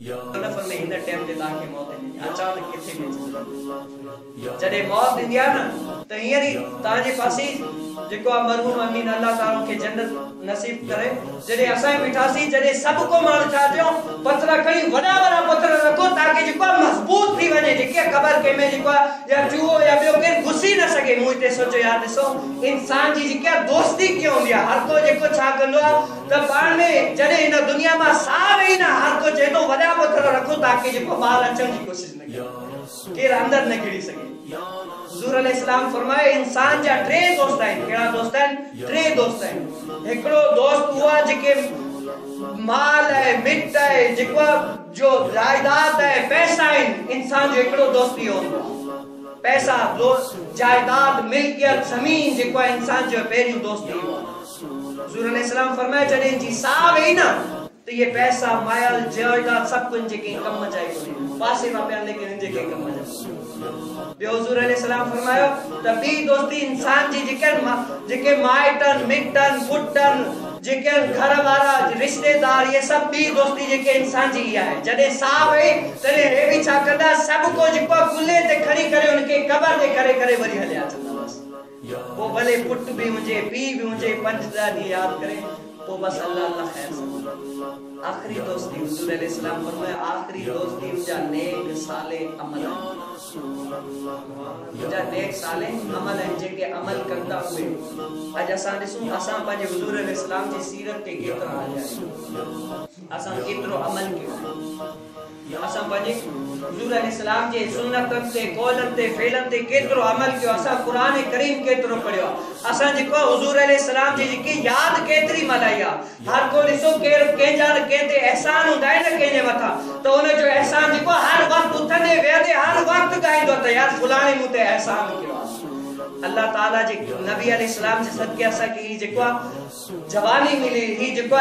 नफ़र में हिन टाइम ते ताके मौत दी अचानक किथे में जडे मौत दी आ ना त हियर ही ताजे पासी जेको मरहूम अमीन अल्लाह ताला के जन्नत नसीब करे जडे असा मिठासी जडे सब को मान छा दियो पत्थर कई वडा वडा पत्थर रखो ताकि जेको मजबूत थी वने जेके कबर के में जेको या चूहो या बियो के घुसी न सके मुते सोचो यार दिसो इंसान जी जेके दोस्ती क्यों होंदी हर को जेको छा कंदो त पाण में जडे इन दुनिया में साह वेई ना हर को जेतो वडा पत्थर रखो ताकि जेको बाहर अचण की कोशिश न करे केर अंदर न गिरी सके हुजूर अलैहिस्सलाम फरमाए इंसान जा ट्रे दोस्त हैं केड़ा दोस्त हैं ट्रे दोस्त हैं एकड़ो दोस्त हुआ जेके माल है मिट है जेको जो जायदाद है पैसा है इंसान जो एकड़ो दोस्ती होंदो पैसा दोस्त जायदाद मिल्कियत जमीन जेको इंसान जो पेरी दोस्ती हो हुजूर अलैहिस्सलाम फरमाए जडे जी साहब है ना तो ये पैसा मायल जायदाद सब कुछ जेके कम जाए पासे में पे लेकिन जेके कम जाए हुजूर अलैहिस्सलाम फरमायो त बी दोस्ती इंसान जी जेके माइटन मिटन फुटन जेके घर वाला रिश्तेदार ये सब बी दोस्ती जेके इंसान जी है जडे साहब है तने हे भी छा करदा सब को जेको कुले ते खड़ी करे उनके कबर दे करे वरी हलिया चंदा बस वो भले पुट भी मुझे पी भी मुझे पंचदार याद करे तो बस अल्लाह खैर आखिरी दोस्ती हुजूर अलैहिस्सलाम फरमाया आखिरी दोस्ती जा नेक साले अमल जा नेक साले अमल है जेके अमल करता हुए आज असा दिसू असा पाजे हुजूर अलैहिस्सलाम जी सीरत ते केतरा आ जाए असा केतरो अमल कियो असा पाजे हुजूर अलैहिस्सलाम जे सुन्नतन ते कौलन ते फेलन ते केतरो अमल कियो असा कुरान करीम केतरो पढ़ियो असा जेको हुजूर अलैहिस्सलाम जी की याद केतरी मलाया हर को दिसो केर के जान के ते एहसान हुंदा है न केजे मथा तो उन जो एहसान जेको हर वक्त उठने वेदे हर वक्त गाइंदो त यार फलाने मुते एहसान कियो अल्लाह ताला जे नबी अलैहिस्सलाम जे सदके असा की जेको जवानी मिली ही जेको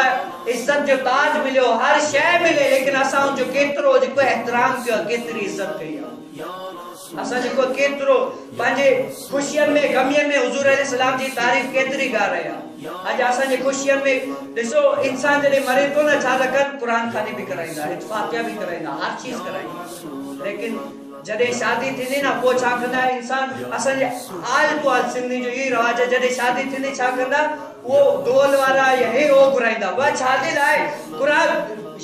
इज्जत जो ताज मिलो हर शय मिले लेकिन असा जो केतरो जेको एहतराम कियो केतरी इज्जत कई असा जेको केतरो पांजे खुशियन में गमियन में हुजूर अलैहिस्सलाम जी तारीफ केतरी गा रहा आज असा जे खुशियन में दिसो इंसान जडे मरे तो न छा कर कुरान खानी भी कराइंदा है फातिहा भी कराइंदा हर चीज कराइंदा लेकिन जडे शादी थींदी ना पो छा कंदा इंसान असा जे आल तो आल सिंधी जो ये रवाज जडे शादी थींदी छा कंदा वो डोल वाला ये ओ घुराइंदा वा शादी लाए कुरान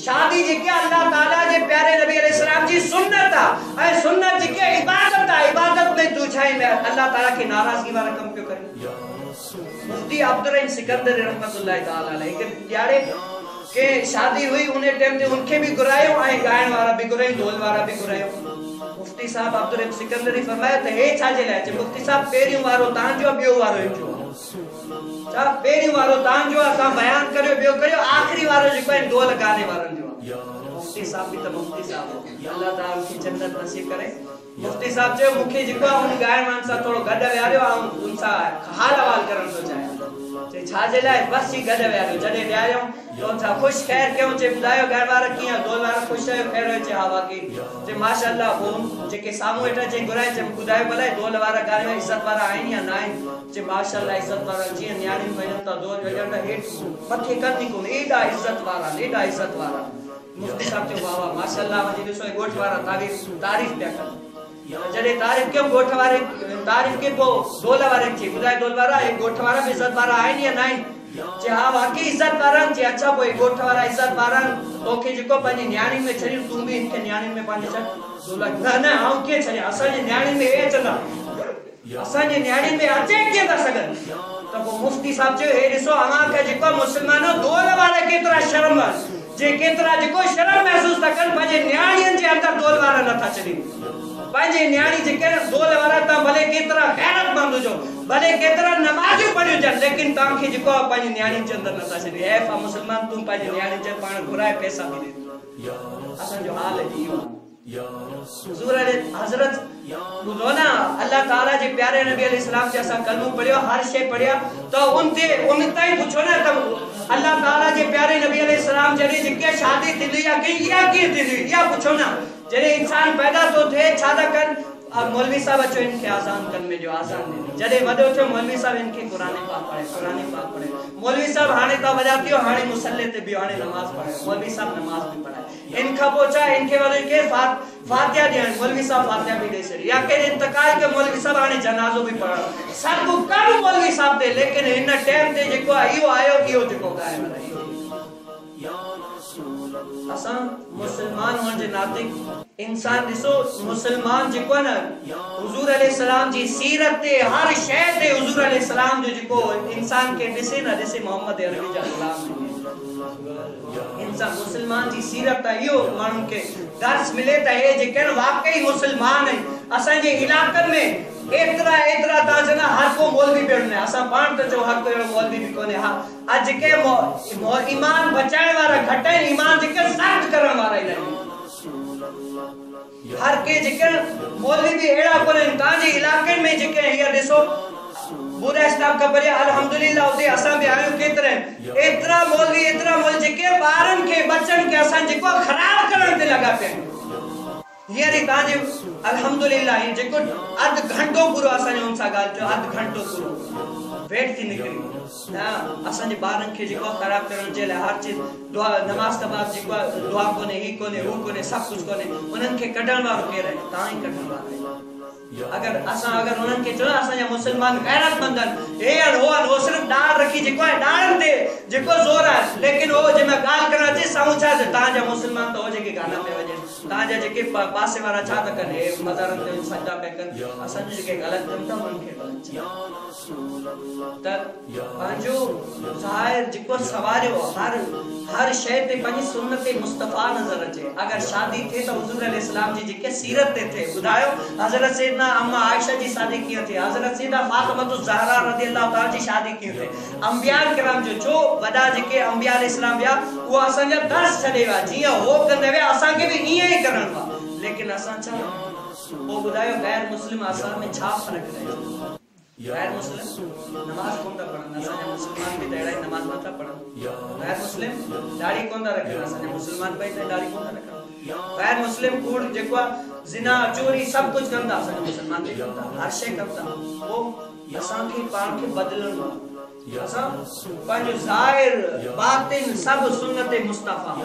शादी जेके अल्लाह ताला जे प्यारे नबी अलैहिस्सलाम जी सुन्नत है सुन्नत जेके इबादत है इबादत में तू छाई में अल्लाह ताला की नाराजगी वाला काम क्यों करे मुफ्ती अब्दुर्रहीम सिकंदर रहमतुल्लाह ताला अलैहि के यारे के शादी हुई उन्हें टाइम ते उनके भी गुरायो आए गायन वाला भी गुरायो ढोल वाला भी गुरायो मुफ्ती साहब अब्दुर्रहीम सिकंदरी फरमाया त हे छा जे लाए मुफ्ती साहब पेरियो वारो तां जो बियो वारो जो चा पेरियो वारो तां जो असा बयान करियो बियो करियो आखिरी वारो जेको ढोल गाने वारन जो मुफ्ती साहब भी त मुफ्ती साहब अल्लाह ताला की जन्नत नसीब करे मुफ्ती साहब जो मुखे जेको उन गायन मान सा थोड़ो गड व्यारियो उन सा हाल हवाल करन तो चाहे जे छा जे लाए बस जी गड व्यारियो जडे व्यारियो तो सा खुश खैर क्यों जे बुधायो गायन वारा किया ढोल वारा खुश है खैर है जे हवा की जे माशाअल्लाह वो जेके सामू एटा जे गुराए जे बुधायो भले ढोल वारा गाने में इज्जत वारा आइन या ना आइन जे माशाअल्लाह इज्जत वारा जी न्याणी में त ढोल वजन हेठ मथे करनी को एडा इज्जत वारा मुफ्ती साहब जो वाह माशाअल्लाह वजी दिसो गोठ वारा तारीफ पे कर जडे तारीफ क्यों गोठ वारे तारीफ के वो ढोल वारे जी बुधाए ढोल वारा एक गोठ वारा भी इज्जत वारा आइन या ना आइन जे हां वाकई इज्जत वारा जे अच्छा कोई गोठ वारा इज्जत वारा तोके जेको पानी न्याणी में छरी तू भी इनके न्याणी में पानी छड़ बोला ना हम के छरी असा जे न्याणी में ए चला असा जे न्याणी में अचे के दा सकन तो वो मुफ्ती साहब जो हे दिसो अमा के जेको मुसलमानो ढोल वाले केतरा शर्म जे केतरा जेको शर्म महसूस था कर पाजे न्याणीन जे अंदर ढोल वाला न था चली पाजे न्याणी जे के ढोल वाला ता भले केतरा गैरतमंद जो भले केतरा नमाज़ पढ़ियो जा लेकिन ता के जेको पाजे न्याणी जे अंदर न था चली ए फा मुसलमान तुम पाजे न्याणी जे पाण घुराए पैसा भी दे असा जो हाल है जीवा हुजूर हजरत बुलोना अल्लाह ताला जे प्यारे नबी अलैहिस्सलाम जैसा कलमो पढ़ियो हर शे पढ़िया तो उन ताई पूछो ना तब अल्लाह ताला जे प्यारे नबी अलैहिस्सलाम जरे जेके शादी थी या के या के थी या पूछो ना जरे इंसान पैदा तो थे छादा कर अब मौलवी साहब अचो इनके आजान कन में जो आजान दे जदे वदो थे मौलवी साहब इनके कुरान पाक पढ़े मौलवी साहब हाने ता वजातियो हाने मुसल्ले ते भी हाने नमाज पढ़े मौलवी साहब नमाज भी पढ़े इनका पोचा इनके वाले के फातिहा दे मौलवी साहब फातिहा भी दे सरी या के इंतकाल के मौलवी साहब हाने जनाजो भी पढ़ा सब कर मौलवी साहब दे लेकिन इन टाइम ते जेको आयो आयो कियो जेको गाय रही असा मुसलमान होने जे नाते इंसान दिसो मुसलमान जेको न हुजूर अलैहि सलाम जी सीरत ते हर शय ते हुजूर अलैहि सलाम जो जेको इंसान के दिसे न दिसे मोहम्मद अरबी जा गुलाम इंसान मुसलमान जी सीरत ता यो मानू के दर्श मिले ता ए जे कन वाकई मुसलमान है असा जे इलाकन में एतरा ता जना हर को मौलवी बेड़ने असा पाण त जो हर को मौलवी भी कोने हा आज के ईमान बचाने वाला घटे ईमान जेके सख्त करन वाला ही हर के जेके मौलवी भी एड़ा कोने ताजे इलाके में जेके हियर दिसो पूरा स्टाफ का परे अल्हम्दुलिल्लाह उते असा भी आयो केतरे एतरा मौलवी जेके बारन के बच्चन के असा जेको खराब करन ते लगा पे हियरी ताजे अल्हम्दुलिल्लाह जेको अध घंटो पूरो असा ने उनसा गाल जो अध घंटो पूरो वेट थी निकली हां असा ने बारन के जेको खराब करन जे हर चीज दुआ नमाज के बाद जेको दुआ कोने ही कोने वो कोने सब कुछ कोने उनन के कढण वारो के रहे ताई कढण वारो अगर उनन के चलो असा मुसलमान गैरतमंदन ए हो सिर्फ डाल रखी जेको है डालन दे जेको जोर है लेकिन वो जे मैं गाल करा जे समझा जे ताजा मुसलमान तो हो जे के गाना पे वजे ताजा जे के पासे वाला छा त करे मजारन ते सजदा पे कर असा जे के गलत दमता मन के त पांजो जाहिर जेको सवारियो हर शय ते पंजी सुन्नत मुस्तफा नजर अचे अगर शादी थे तो हुजूर अलैहि सलाम जी जेके सीरत ते थे बुधायो हजरत सैयदना अम्मा आयशा जी शादी की थी हजरत सैयदा फातिमा ज़हरा रदियल्लाहु ताला जी शादी की थे अंबिया किराम जो वडा जेके अंबिया अलैहि सलाम या वो असा जा दर्श छडेवा जिया हो कंदे वे असा के भी इए ही करन वा लेकिन असा छा वो बुधायो गैर मुस्लिम असा में छा फर्क है गैर मुस्लिम नमाज कोन ता पढ़न असा मुसलमान भी तेड़ा नमाज मत पढ़न गैर मुस्लिम दाढ़ी कोन ता रखन असा मुसलमान भाई ते दाढ़ी कोन ता रखन गैर मुस्लिम कूड़ जेको जिना चोरी सब कुछ करता असा मुसलमान भी करता हर शय करता वो असा के पान के बदलन असा पंज जाहिर बातिन सब सुन्नत मुस्तफा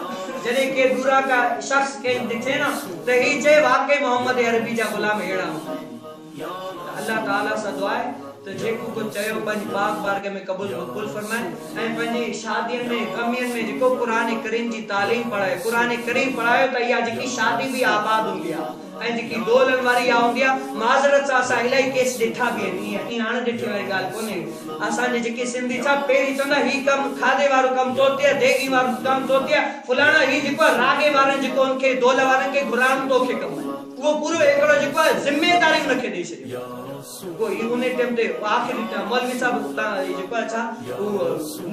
जने के दूरा का शख्स के दिखे ना तो ही जे वाकई मोहम्मद अरबी जा गुलाम हेड़ा अल्लाह ताला सा दुआ है तो जेको को चयो पंज पाक बारगे में कबूल फरमाए ए पंजी शादियन में कमियन में जेको कुरान करीम जी तालीम पढ़ाए कुरान करीम पढ़ायो त या जेकी शादी भी आबाद होंदी ए जेकी दोलन वारी आ होंदी माजरत सा सा इलाई केस दिठा भी नहीं है इन आने दिठे वाली गाल कोने असा ने जेकी सिंधी छा पेरी चंदा ही कम खादे वारो कम तोते देगी वारो कम तोते फलाना ही जेको रागे वारे जेको उनके दोल वारे के गुलाम तो के कम वो पूरो एकड़ो जेको जिम्मेदारी उनके दे छे कोई उन्हें टाइम ते आखिरी टाइम मौलवी साहब जेको अच्छा वो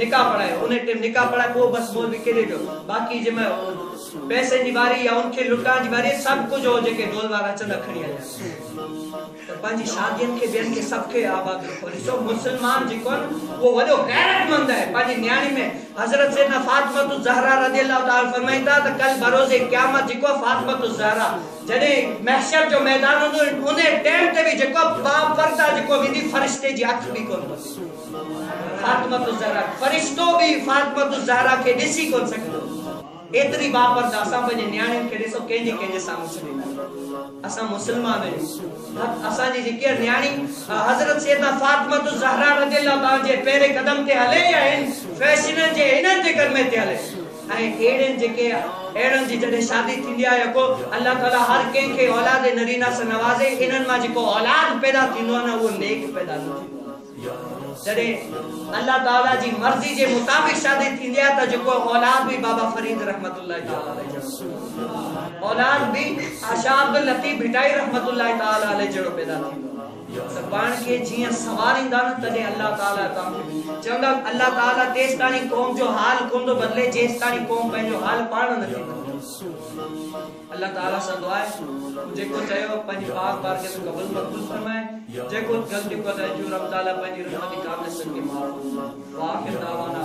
निकाह पढ़ाए उन्हें टाइम निकाह पढ़ाए वो बस मौलवी के दे बाकी जे मैं पैसे दी बारी या उनके लुटान दी बारी सब कुछ हो जेके डोल वाला चंदा खड़ी आ तो पांजी शादियन के बेन के सबके आबाद रखो सो मुसलमान जेको वो वडो गैरतमंद है पांजी न्याणी में हजरत सैयदना फातिमा ज़हरा रदियल्लाहु ताला फरमाइता त कल बरोज़े क़यामत जेको फातिमा ज़हरा जने महशर जो मैदान होंदो उन्हें टाइम ते भी जेको बाप पर्दा जेको विधि फरिश्ते जी अख भी कोन फातिमा ज़हरा फरिश्तो भी फातिमा ज़हरा के दिसी कोन सकदो एतरी बाप पर्दा असा बने न्याणिन के दिसो केजे सामू छडीना असा मुसलमान है असा जी जेके न्याणी हजरत सैयदा फातिमा ज़हरा रदियल्लाहु ताला जे पेरे कदम ते हले या इन फैशन जे इनन जे कर में ते हले आई एडन जेके एडन जी जदे शादी थिंदिया या को अल्लाह ताला हर के के औलाद नरीना से नवाजे इनन मा जेको औलाद पैदा थिंदो ना वो नेक पैदा थिंदो जदे अल्लाह ताला जी मर्जी जे मुताबिक शादी थिंदिया त जेको औलाद भी बाबा फरीद रहमतुल्लाह ताला अलैहि औलाद भी आशा अब्दुल लतीफ भिटाई रहमतुल्लाह ताला अलैहि जड़ो पैदा थिंदो सबान के जिया सवारिंदा न तदे अल्लाह ताला चंदा अल्लाह ताला तेज तानी कौम जो हाल कोंदो बदले जेस तानी कौम पंजो हाल पाण न थी अल्लाह ताला सा दुआ है जेको चयो पंज पाक बार के कबूल मकबूल फरमाए जेको गलती को जो रब ताला पंज रहमत कामिल से के मार वाह के दावाना